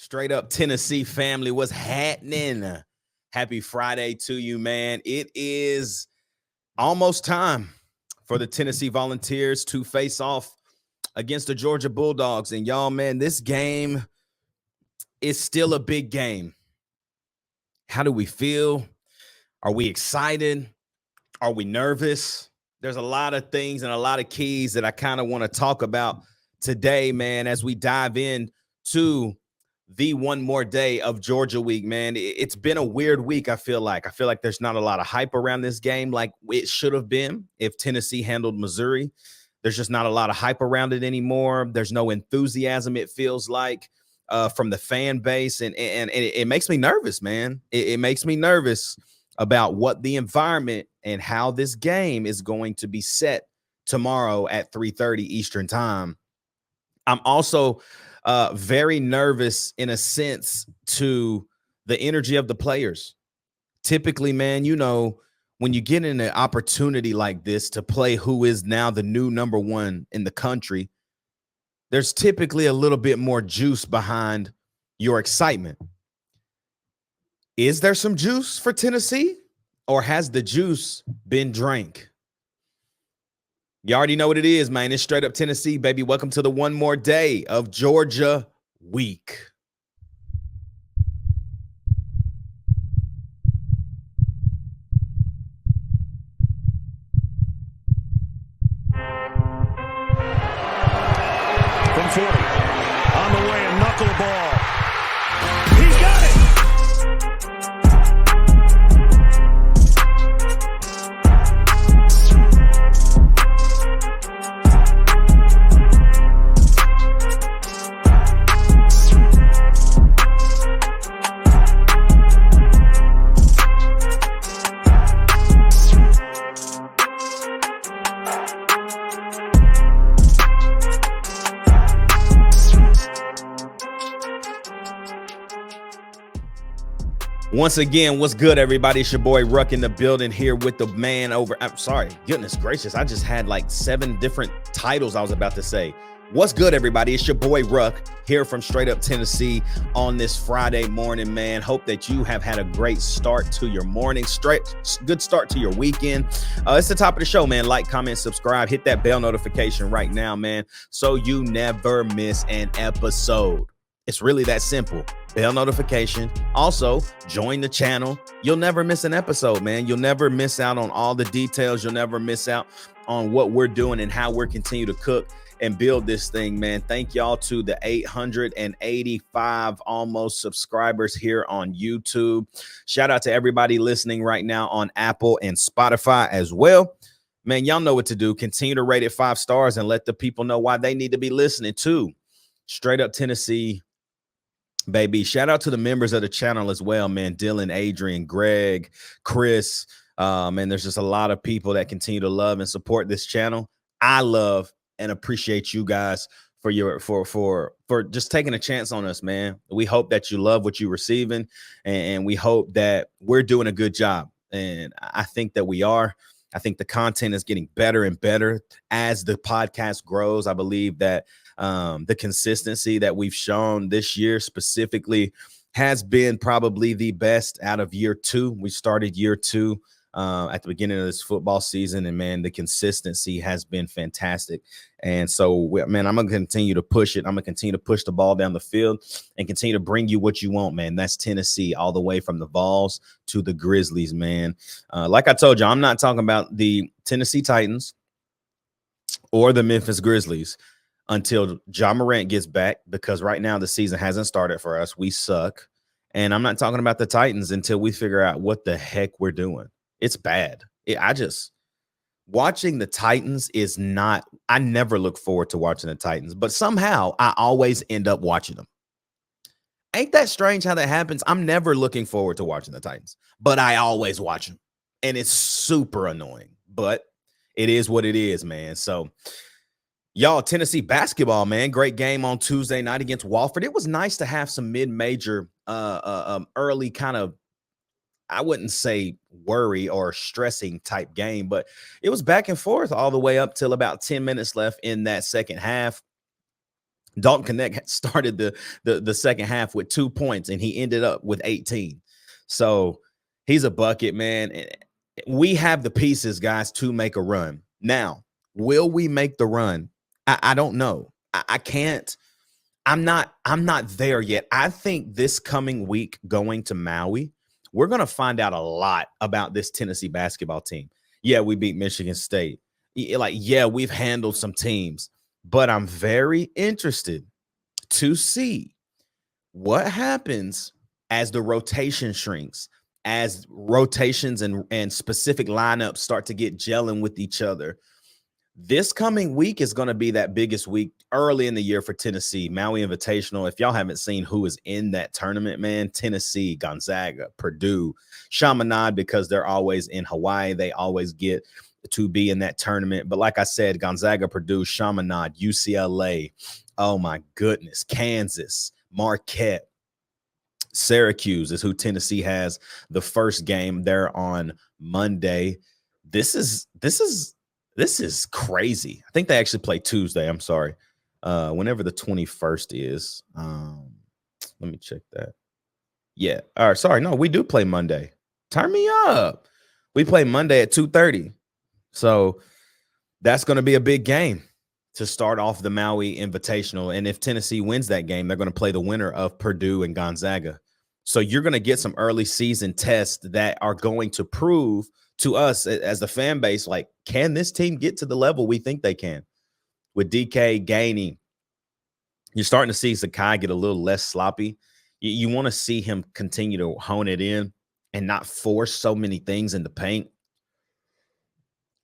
Straight up Tennessee family, what's happening? Happy Friday to you, man. It is almost time for the Tennessee Volunteers to face off against the Georgia Bulldogs. And y'all, man, this game is still a big game. How do we feel? Are we excited? Are we nervous? There's a lot of things and a lot of keys that I kind of want to talk about today, man, as we dive in to the one more day of Georgia week, man. It's been a weird week, I feel like. There's not a lot of hype around this game like it should have been if Tennessee handled Missouri. There's just not a lot of hype around it anymore. There's no enthusiasm, it feels like, from the fan base. And it makes me nervous, man. It makes me nervous about what the environment and how this game is going to be set tomorrow at 3:30 Eastern time. I'm also very nervous in a sense to the energy of the players. Typically, man, you know, when you get in an opportunity like this to play who is now the new number one in the country, there's typically a little bit more juice behind your excitement. Is there some juice for Tennessee, or has the juice been drank? You already know what it is, man. It's straight up Tennessee, baby. Welcome to the one more day of Georgia week. From 40, on the way, a knuckleball. He's got it! Once again, what's good, everybody? It's your boy Ruck in the building here with the man over. I'm sorry, goodness gracious. I just had like 7 different titles I was about to say. What's good, everybody? It's your boy Ruck here from straight up Tennessee on this Friday morning, man. Hope that you have had a great start to your morning, good start to your weekend. It's the top of the show, man. Like, comment, subscribe, hit that bell notification right now, man, so you never miss an episode. It's really that simple. Bell notification. Also, join the channel. You'll never miss an episode, man. You'll never miss out on all the details. You'll never miss out on what we're doing and how we're continue to cook and build this thing, man. Thank y'all to the 885 almost subscribers here on YouTube. Shout out to everybody listening right now on Apple and Spotify as well. Man, y'all know what to do. Continue to rate it 5 stars and let the people know why they need to be listening to Straight Up Tennessee, baby. Shout out to the members of the channel as well, man. Dylan, Adrian, Greg, Chris. And there's just a lot of people that continue to love and support this channel. I love and appreciate you guys for your for just taking a chance on us, man. We hope that you love what you're receiving, and we hope that we're doing a good job. And I think that we are. I think the content is getting better and better as the podcast grows. I believe that the consistency that we've shown this year specifically has been probably the best out of year 2. We started year 2 at the beginning of this football season, and man, the consistency has been fantastic. And so, man, I'm going to continue to push it. I'm going to continue to push the ball down the field and continue to bring you what you want, man. That's Tennessee, all the way from the Vols to the Grizzlies, man. Like I told you, I'm not talking about the Tennessee Titans or the Memphis Grizzlies until Ja Morant gets back, because right now the season hasn't started for us. We suck. And I'm not talking about the Titans until we figure out what the heck we're doing. It's bad. Watching the Titans is not, I never look forward to watching the Titans, but somehow I always end up watching them. Ain't that strange how that happens? I'm never looking forward to watching the Titans, but I always watch them. And it's super annoying, but it is what it is, man. So, y'all, Tennessee basketball, man. Great game on Tuesday night against Wofford. It was nice to have some mid-major, early kind of, I wouldn't say worry or stressing type game, but it was back and forth all the way up till about 10 minutes left in that second half. Dalton Connect started the second half with 2 points, and he ended up with 18. So he's a bucket, man. We have the pieces, guys, to make a run. Now, will we make the run? I don't know. I can't. I'm not there yet. I think this coming week going to Maui, we're going to find out a lot about this Tennessee basketball team. Yeah, we beat Michigan State. Yeah, we've handled some teams, but I'm very interested to see what happens as the rotation shrinks, as rotations and specific lineups start to get gelling with each other. This coming week is going to be that biggest week early in the year for Tennessee. Maui Invitational. If y'all haven't seen who is in that tournament, man, Tennessee, Gonzaga, Purdue, Chaminade, because they're always in Hawaii. They always get to be in that tournament. But like I said, Gonzaga, Purdue, Chaminade, UCLA, oh my goodness, Kansas, Marquette, Syracuse is who Tennessee has the first game there on Monday. This is crazy. I think they actually play Tuesday. I'm sorry. Whenever the 21st is. Let me check that. Yeah. All right. Sorry. No, we do play Monday. Turn me up. We play Monday at 2:30. So that's going to be a big game to start off the Maui Invitational. And if Tennessee wins that game, they're going to play the winner of Purdue and Gonzaga. So you're going to get some early season tests that are going to prove to us as the fan base, like, can this team get to the level we think they can? With DK gaining, you're starting to see Sakai get a little less sloppy. You want to see him continue to hone it in and not force so many things in the paint.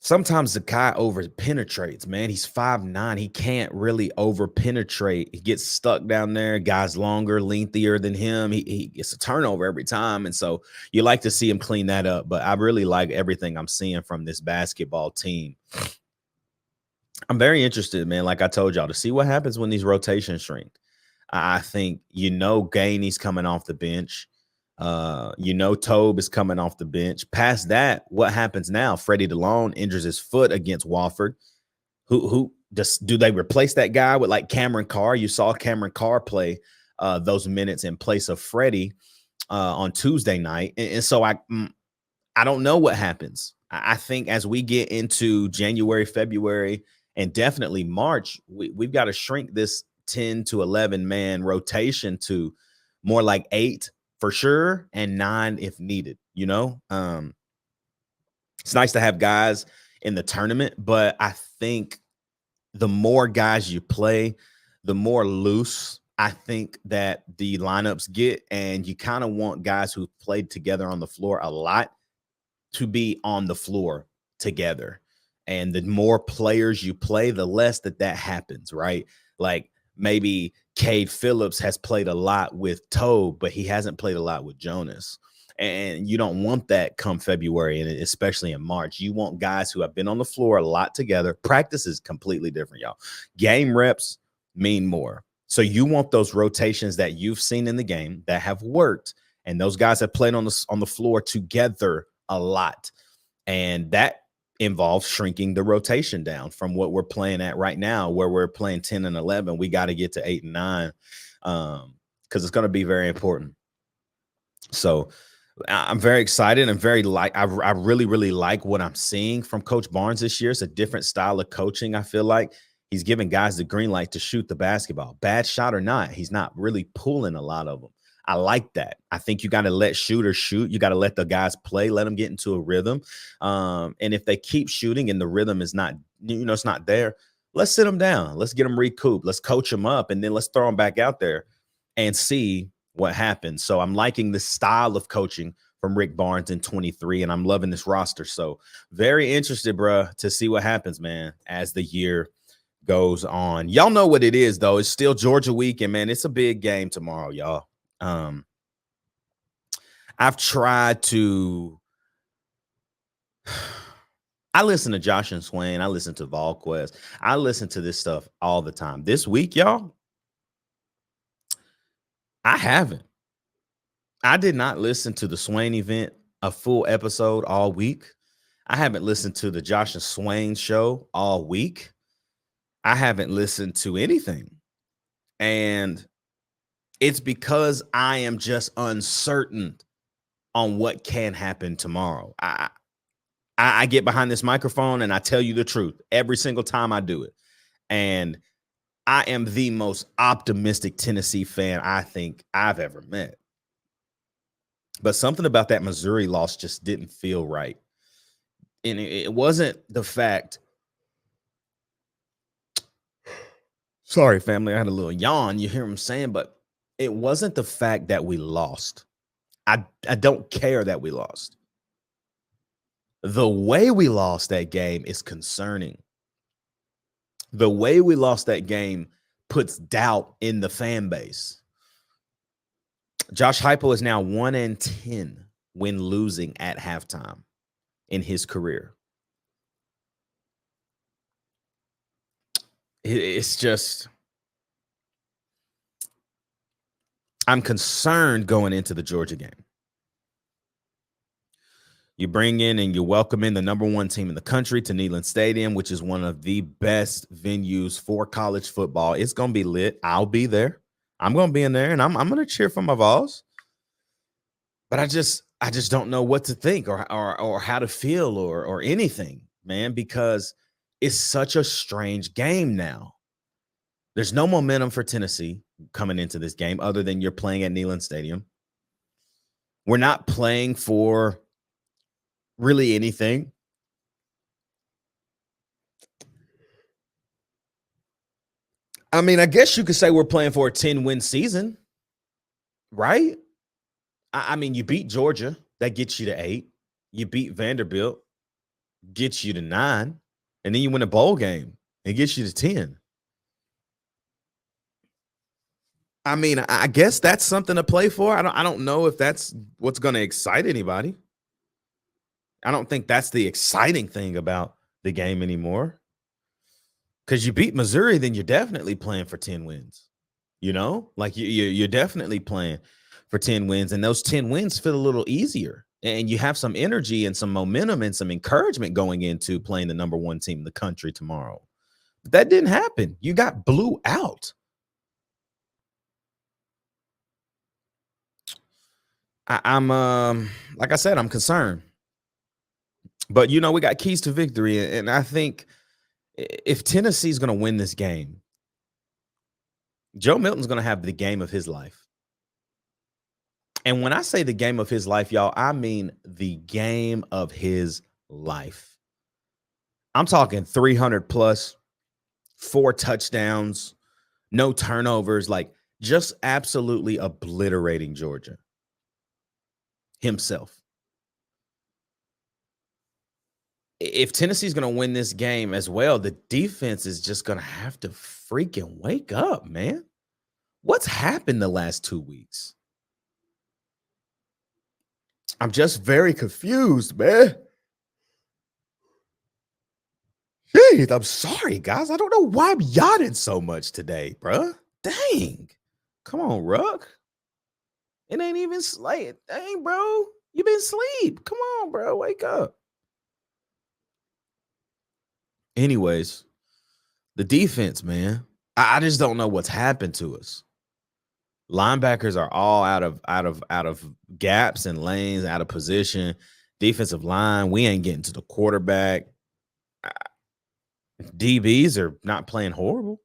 Sometimes Sakai over penetrates, man. He's 5'9". He can't really over penetrate. He gets stuck down there. Guys longer, lengthier than him. He gets a turnover every time. And so you like to see him clean that up. But I really like everything I'm seeing from this basketball team. I'm very interested, man, like I told y'all, to see what happens when these rotations shrink. I think, Gainey's coming off the bench. Tobe is coming off the bench. Past that, what happens now? Freddie DeLone injures his foot against Wofford. Who do they replace that guy with, like, Cameron Carr? You saw Cameron Carr play those minutes in place of Freddie on Tuesday night. And so I don't know what happens. I think as we get into January, February, and definitely March, we've got to shrink this 10 to 11 man rotation to more like 8 for sure, and 9 if needed. It's nice to have guys in the tournament, but I think the more guys you play, the more loose I think that the lineups get, and you kind of want guys who played together on the floor a lot to be on the floor together. And the more players you play, the less that happens, right? Like, maybe Cade Phillips has played a lot with Tobe, but he hasn't played a lot with Jonas. And you don't want that come February, and especially in March. You want guys who have been on the floor a lot together. Practice is completely different, y'all. Game reps mean more. So you want those rotations that you've seen in the game that have worked, and those guys have played on the floor together a lot. And that involves shrinking the rotation down from what we're playing at right now, where we're playing 10 and 11. We got to get to 8 and 9 because it's going to be very important. So I'm very excited. I'm I really, really like what I'm seeing from Coach Barnes this year. It's a different style of coaching. I feel like he's giving guys the green light to shoot the basketball. Bad shot or not, he's not really pulling a lot of them. I like that. I think you got to let shooters shoot. You got to let the guys play, let them get into a rhythm. And if they keep shooting and the rhythm is not, it's not there, let's sit them down. Let's get them recouped. Let's coach them up, and then let's throw them back out there and see what happens. So I'm liking the style of coaching from Rick Barnes in 23, and I'm loving this roster. So very interested, bruh, to see what happens, man, as the year goes on. Y'all know what it is, though. It's still Georgia week, and, man, it's a big game tomorrow, y'all. I've tried to I listen to Josh and Swain. I listen to VolQuest. I listen to this stuff all the time. This week, y'all, I haven't. I did not listen to the Swain event, a full episode all week. I haven't listened to the Josh and Swain show all week. I haven't listened to anything. And it's because I am just uncertain on what can happen tomorrow. I get behind this microphone and I tell you the truth every single time I do it. And I am the most optimistic Tennessee fan I think I've ever met. But something about that Missouri loss just didn't feel right. And it wasn't the fact. Sorry, family. I had a little yawn. You hear what I'm saying? But it wasn't the fact that we lost. I don't care that we lost. The way we lost that game is concerning. The way we lost that game puts doubt in the fan base. Josh Heupel is now 1-10 when losing at halftime in his career. It's just, I'm concerned going into the Georgia game. You bring in and you welcome in the number one team in the country to Neyland Stadium, which is one of the best venues for college football. It's going to be lit. I'll be there. I'm going to be in there, and I'm going to cheer for my Vols. But I just don't know what to think or how to feel or anything, man, because it's such a strange game now. There's no momentum for Tennessee coming into this game other than you're playing at Neyland Stadium. We're not playing for really anything. I mean, I guess you could say we're playing for a 10-win season, right? I mean, you beat Georgia. That gets you to 8. You beat Vanderbilt. Gets you to 9. And then you win a bowl game. It gets you to 10. I mean, I guess that's something to play for. I don't know if that's what's going to excite anybody. I don't think that's the exciting thing about the game anymore. Because you beat Missouri, then you're definitely playing for 10 wins. You know, like you're definitely playing for 10 wins. And those 10 wins feel a little easier. And you have some energy and some momentum and some encouragement going into playing the number one team in the country tomorrow. But that didn't happen. You got blew out. I'm like I said, I'm concerned. But, you know, we got keys to victory. And I think if Tennessee's going to win this game, Joe Milton's going to have the game of his life. And when I say the game of his life, y'all, I mean the game of his life. I'm talking 300 plus, 4 touchdowns, no turnovers, like just absolutely obliterating Georgia himself. If Tennessee's going to win this game as well, the defense is just going to have to freaking wake up, man. What's happened the last 2 weeks? I'm just very confused, man. Jeez, I'm sorry, guys. I don't know why I'm yawning so much today, bruh. Dang. Come on, Ruck. It ain't even late. Dang, bro. You been asleep. Come on, bro. Wake up. Anyways, the defense, man. I just don't know what's happened to us. Linebackers are all out of gaps and lanes, out of position. Defensive line, we ain't getting to the quarterback. DBs are not playing horrible.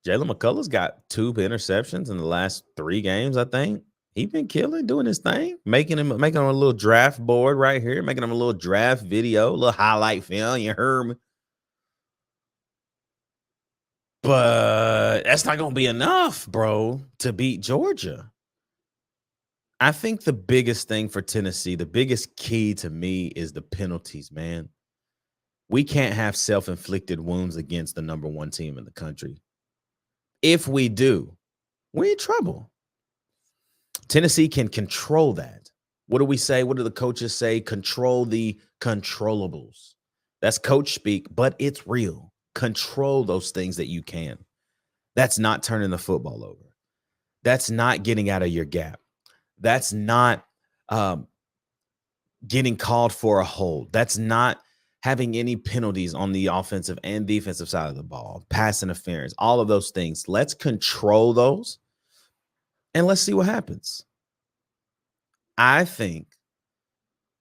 Jalen McCullough's got 2 interceptions in the last 3 games, I think. He's been killing, doing his thing, making him a little draft board right here, making him a little draft video, a little highlight film. You heard me. But that's not going to be enough, bro, to beat Georgia. I think the biggest thing for Tennessee, the biggest key to me is the penalties, man. We can't have self-inflicted wounds against the number one team in the country. If we do, we're in trouble. Tennessee can control that. What do we say? What do the coaches say? Control the controllables. That's coach speak, but it's real. Control those things that you can. That's not turning the football over. That's not getting out of your gap. That's not getting called for a hold. That's not having any penalties on the offensive and defensive side of the ball, pass interference, all of those things. Let's control those and let's see what happens. I think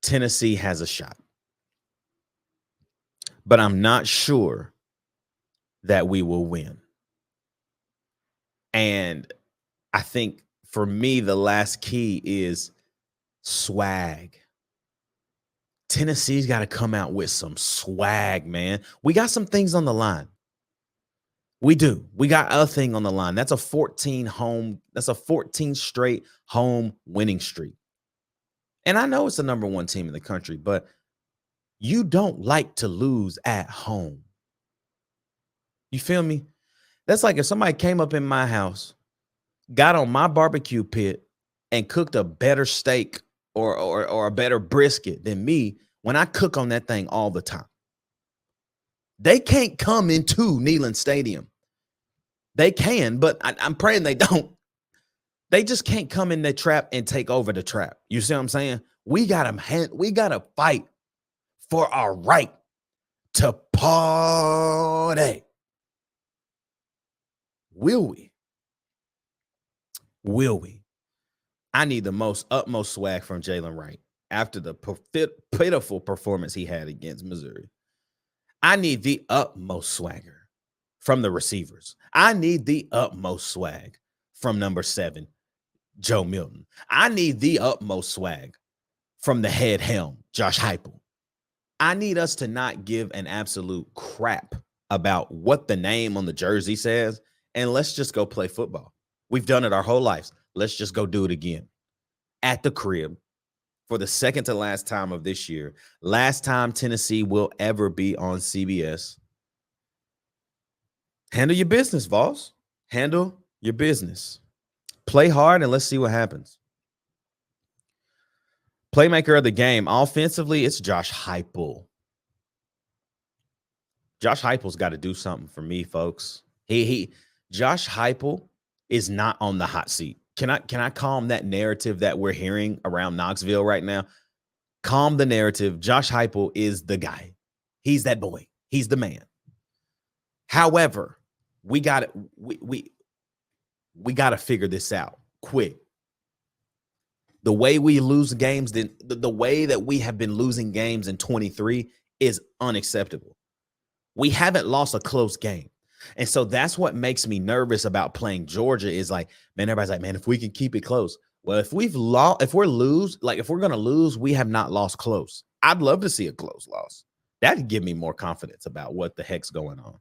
Tennessee has a shot, but I'm not sure that we will win. And I think for me, the last key is swag. Tennessee's got to come out with some swag, man. We got some things on the line. We do. We got a thing on the line. That's a 14 straight home winning streak. And I know it's the number one team in the country, but you don't like to lose at home. You feel me? That's like if somebody came up in my house, got on my barbecue pit, and cooked a better steak or a better brisket than me when I cook on that thing all the time. They can't come into Neyland Stadium. They can, but I'm praying they don't. They just can't come in the trap and take over the trap. You see what I'm saying? We gotta fight for our right to party. Will we? Will we? I need the utmost swag from Jalen Wright after the pitiful performance he had against Missouri. I need the utmost swagger from the receivers. I need the utmost swag from number 7, Joe Milton. I need the utmost swag from the head helm, Josh Heupel. I need us to not give an absolute crap about what the name on the jersey says, and let's just go play football. We've done it our whole lives. Let's just go do it again at the crib for the second to last time of this year. Last time Tennessee will ever be on CBS. Handle your business, Vols. Handle your business. Play hard and let's see what happens. Playmaker of the game. Offensively, it's Josh Heupel. Josh Heupel's got to do something for me, folks. Josh Heupel is not on the hot seat. Can I calm that narrative that we're hearing around Knoxville right now? Calm the narrative. Josh Heupel is the guy. He's that boy. He's the man. However, we got to figure this out quick. The way we lose games, the way that we have been losing games in 23 is unacceptable. We haven't lost a close game. And so that's what makes me nervous about playing Georgia is like, man, everybody's like, man, if we can keep it close. Well, if we're going to lose, we have not lost close. I'd love to see a close loss. That'd give me more confidence about what the heck's going on.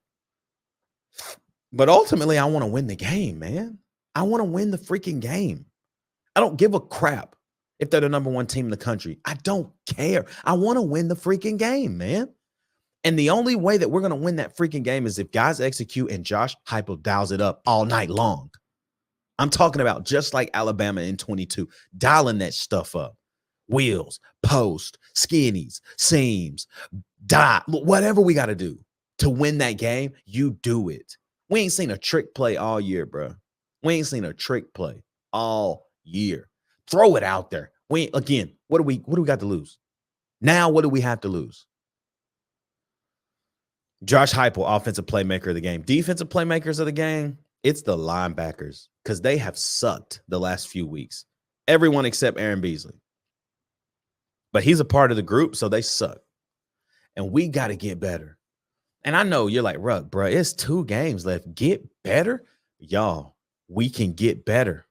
But ultimately, I want to win the game, man. I want to win the freaking game. I don't give a crap if they're the number one team in the country. I don't care. I want to win the freaking game, man. And the only way that we're going to win that freaking game is if guys execute and Josh Heupel dials it up all night long. I'm talking about just like Alabama in 22, dialing that stuff up. Wheels, post, skinnies, seams, dot, whatever we got to do to win that game, you do it. We ain't seen a trick play all year, bro. We ain't seen a trick play all year. Throw it out there. What do we got to lose? Now, what do we have to lose? Josh Heupel, offensive playmaker of the game. Defensive playmakers of the game, it's the linebackers because they have sucked the last few weeks. Everyone except Aaron Beasley. But he's a part of the group, so they suck. And we got to get better. And I know you're like, Ruck, bro, it's 2 games left. Get better? Y'all, we can get better.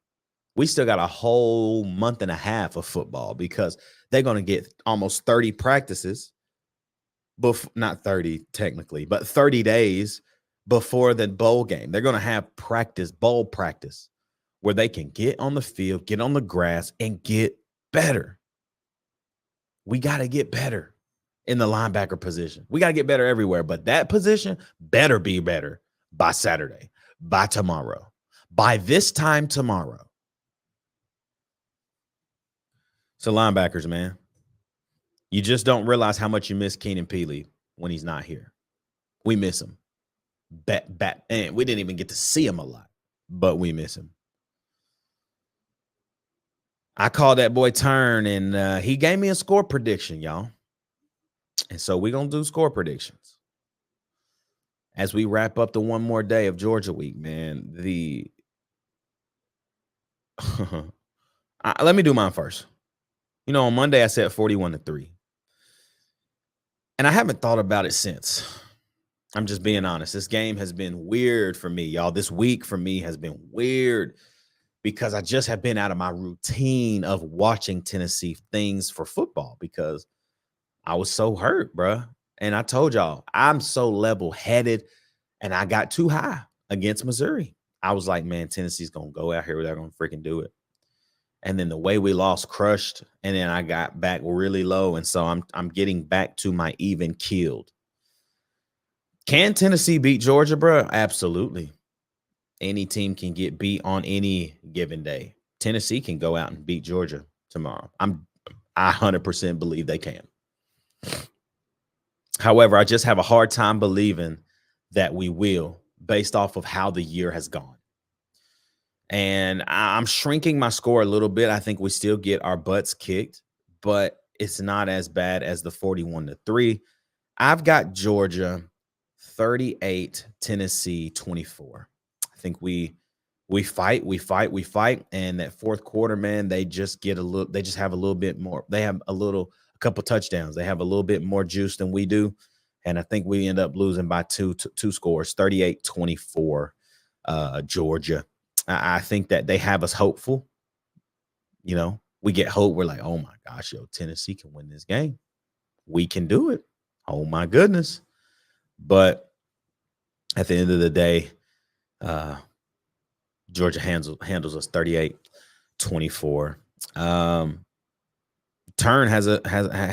We still got a whole month and a half of football because they're going to get almost 30 practices. Not 30 technically, but 30 days before the bowl game. They're going to have bowl practice, where they can get on the field, get on the grass, and get better. We got to get better in the linebacker position. We got to get better everywhere, but that position better be better by Saturday, by tomorrow, by this time tomorrow. So linebackers, man. You just don't realize how much you miss Keenan Peely when he's not here. We miss him. And we didn't even get to see him a lot, but we miss him. I called that boy turn, and he gave me a score prediction, y'all. And so we're going to do score predictions. As we wrap up the one more day of Georgia week, man, let me do mine first. On Monday I said 41-3. And I haven't thought about it since. I'm just being honest. This game has been weird for me, y'all. This week for me has been weird because I just have been out of my routine of watching Tennessee things for football because I was so hurt, bruh. And I told y'all, I'm so level-headed, and I got too high against Missouri. I was like, man, Tennessee's going to go out here. They're going to freaking do it. And then the way we lost crushed, and then I got back really low, and so I'm getting back to my even keeled. Can Tennessee beat Georgia, bro? Absolutely. Any team can get beat on any given day. Tennessee can go out and beat Georgia tomorrow. I 100% believe they can. However, I just have a hard time believing that we will based off of how the year has gone. And I'm shrinking my score a little bit. I think we still get our butts kicked, but it's not as bad as the 41-3. I've got Georgia 38, Tennessee 24. I think we fight, and that fourth quarter, man, they just have a little bit more. They have a couple touchdowns. They have a little bit more juice than we do, and I think we end up losing by two scores, 38-24, Georgia. I think that they have us hopeful. We get hope. We're like, oh my gosh, Tennessee can win this game. We can do it. Oh my goodness. But at the end of the day, Georgia handles us 38-24. Turn has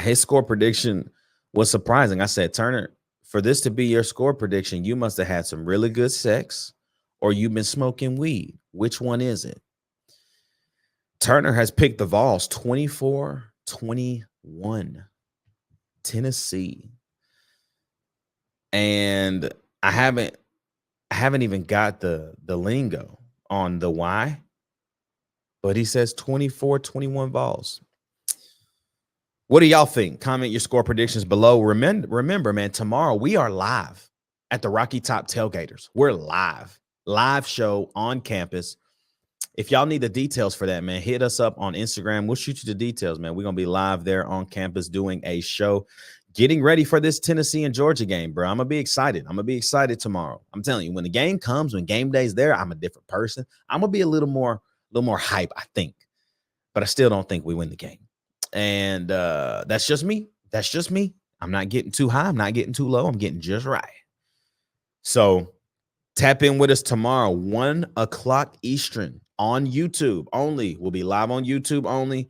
his score prediction was surprising. I said, Turner, for this to be your score prediction, you must have had some really good sex or you've been smoking weed. Which one is it? Turner has picked the Vols 24-21. Tennessee. And I haven't even got the lingo on the why, but he says 24-21 Vols. What do y'all think? Comment your score predictions below. Remember, man, tomorrow we are live at the Rocky Top Tailgaters. We're live show on campus. If y'all need the details for that, man, hit us up on Instagram. We'll shoot you the details, man. We're going to be live there on campus doing a show, getting ready for this Tennessee and Georgia game, bro. I'm going to be excited. I'm going to be excited tomorrow. I'm telling you, when the game comes, when game day's there, I'm a different person. I'm going to be a little more hype, I think. But I still don't think we win the game. And that's just me. I'm not getting too high. I'm not getting too low. I'm getting just right. So tap in with us tomorrow, 1 o'clock Eastern on YouTube only. We'll be live on YouTube only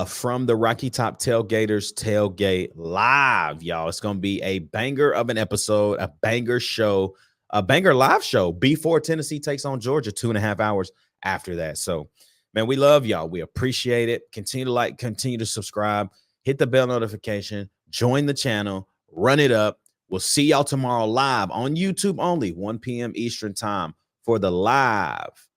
from the Rocky Top Tailgaters Tailgate Live, y'all. It's going to be a banger of an episode, a banger show, a banger live show before Tennessee takes on Georgia 2.5 hours after that. So, man, we love y'all. We appreciate it. Continue to like, continue to subscribe, hit the bell notification, join the channel, run it up. We'll see y'all tomorrow live on YouTube only, 1 p.m. Eastern time for the live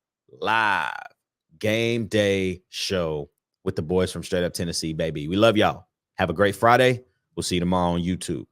game day show with the boys from Straight Up Tennessee, baby. We love y'all. Have a great Friday. We'll see you tomorrow on YouTube.